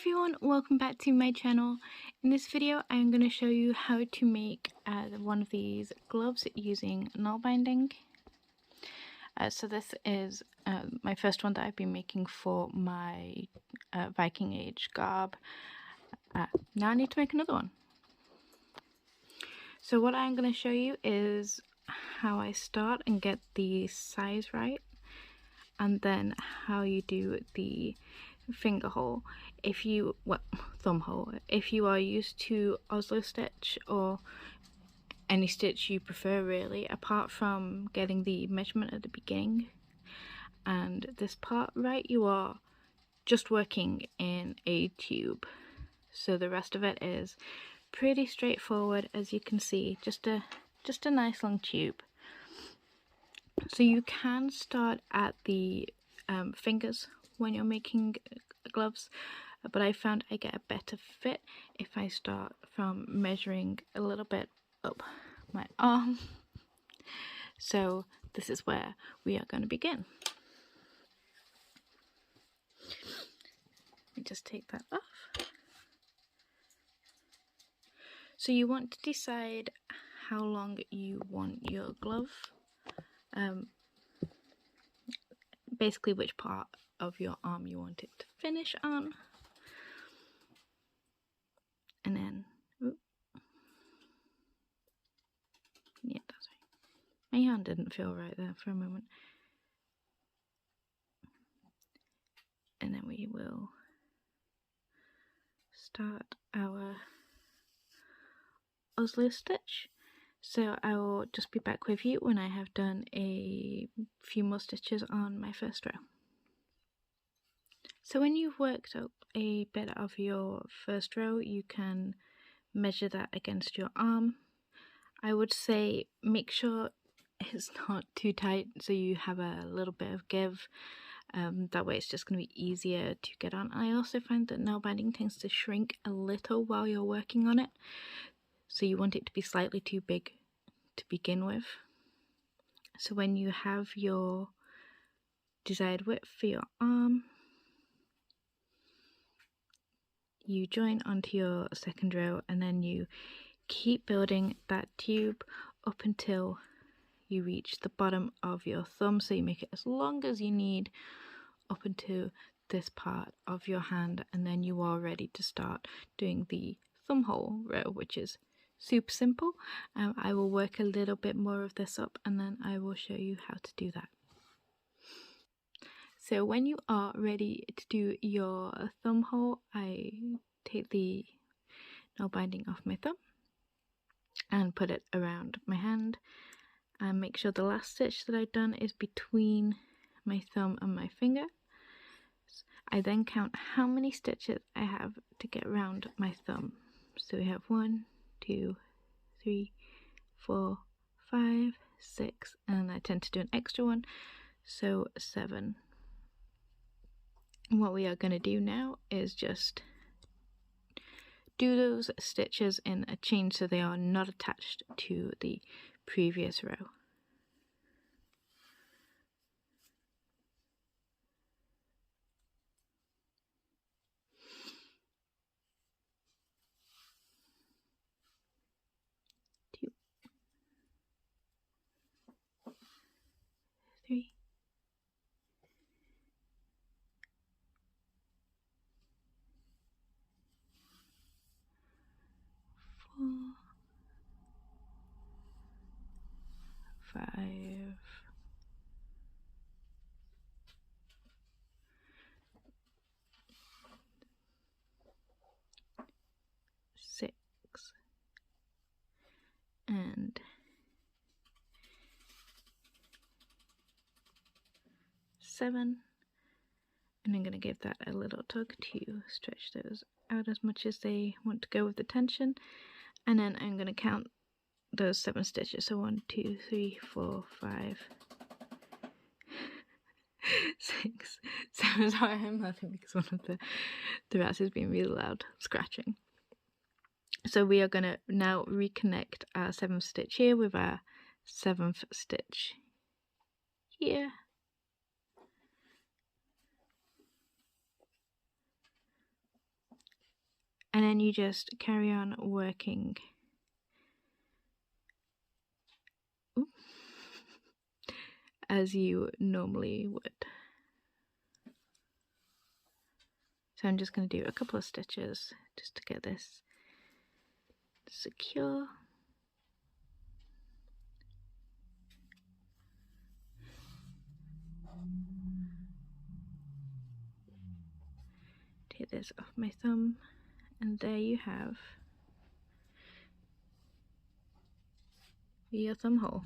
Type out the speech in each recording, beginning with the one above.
everyone, welcome back to my channel. In this video I'm going to show you how to make one of these gloves using Nalbinding. So this is my first one that I've been making for my Viking Age garb. Now I need to make another one. So what I'm going to show you is how I start and get the size right, and then how you do the finger hole, thumb hole. If you are used to Oslo stitch or any stitch you prefer really, apart from getting the measurement at the beginning and this part right, you are just working in a tube, so the rest of it is pretty straightforward. As you can see, just a nice long tube. So you can start at the fingers when you're making gloves, but I found I get a better fit if I start from measuring a little bit up my arm. So this is where we are going to begin. Let me just take that off. So you want to decide how long you want your glove, basically which part of your arm you want it to finish on, and then yeah, that's right. My hand didn't feel right there for a moment. And then we will start our Oslo stitch. So I will just be back with you when I have done a few more stitches on my first row. So when you've worked up a bit of your first row, you can measure that against your arm. I would say make sure it's not too tight so you have a little bit of give. That way it's just going to be easier to get on. I also find that Nalbinding tends to shrink a little while you're working on it, so you want it to be slightly too big to begin with. So when you have your desired width for your arm, you join onto your second row, and then you keep building that tube up until you reach the bottom of your thumb. So you make it as long as you need up until this part of your hand, and then you are ready to start doing the thumb hole row, which is super simple. I will work a little bit more of this up and then I will show you how to do that. So when you are ready to do your thumb hole, I take the Nalbinding off my thumb and put it around my hand, and make sure the last stitch that I've done is between my thumb and my finger. I then count how many stitches I have to get around my thumb. So we have 1, 2, 3, 4, 5, 6, and I tend to do an extra one, so 7. And what we are going to do now is just do those stitches in a chain so they are not attached to the previous row. Three, 4, 5, 6, and 7. And I'm going to give that a little tug to stretch those out as much as they want to go with the tension. And then I'm going to count those 7 stitches. So 1, 2, 3, 4, 5, 6, 7. Sorry, I'm laughing because one of the rats is being really loud, scratching. So we are going to now reconnect our 7th stitch here with our 7th stitch here. then you just carry on working as you normally would. So I'm just going to do a couple of stitches just to get this secure. Take this off my thumb, and there you have your thumb hole.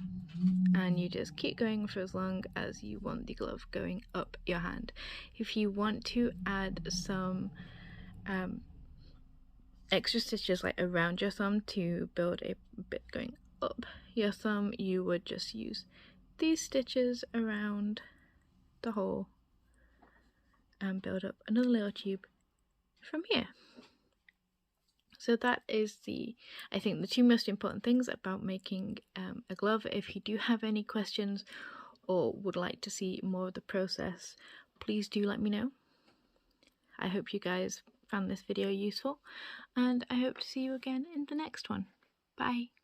And you just keep going for as long as you want the glove going up your hand. If you want to add some extra stitches like around your thumb to build a bit going up your thumb, you would just use these stitches around the hole and build up another little tube from here. So that is I think the two most important things about making a glove. If you do have any questions or would like to see more of the process, please do let me know. I hope you guys found this video useful, and I hope to see you again in the next one. Bye!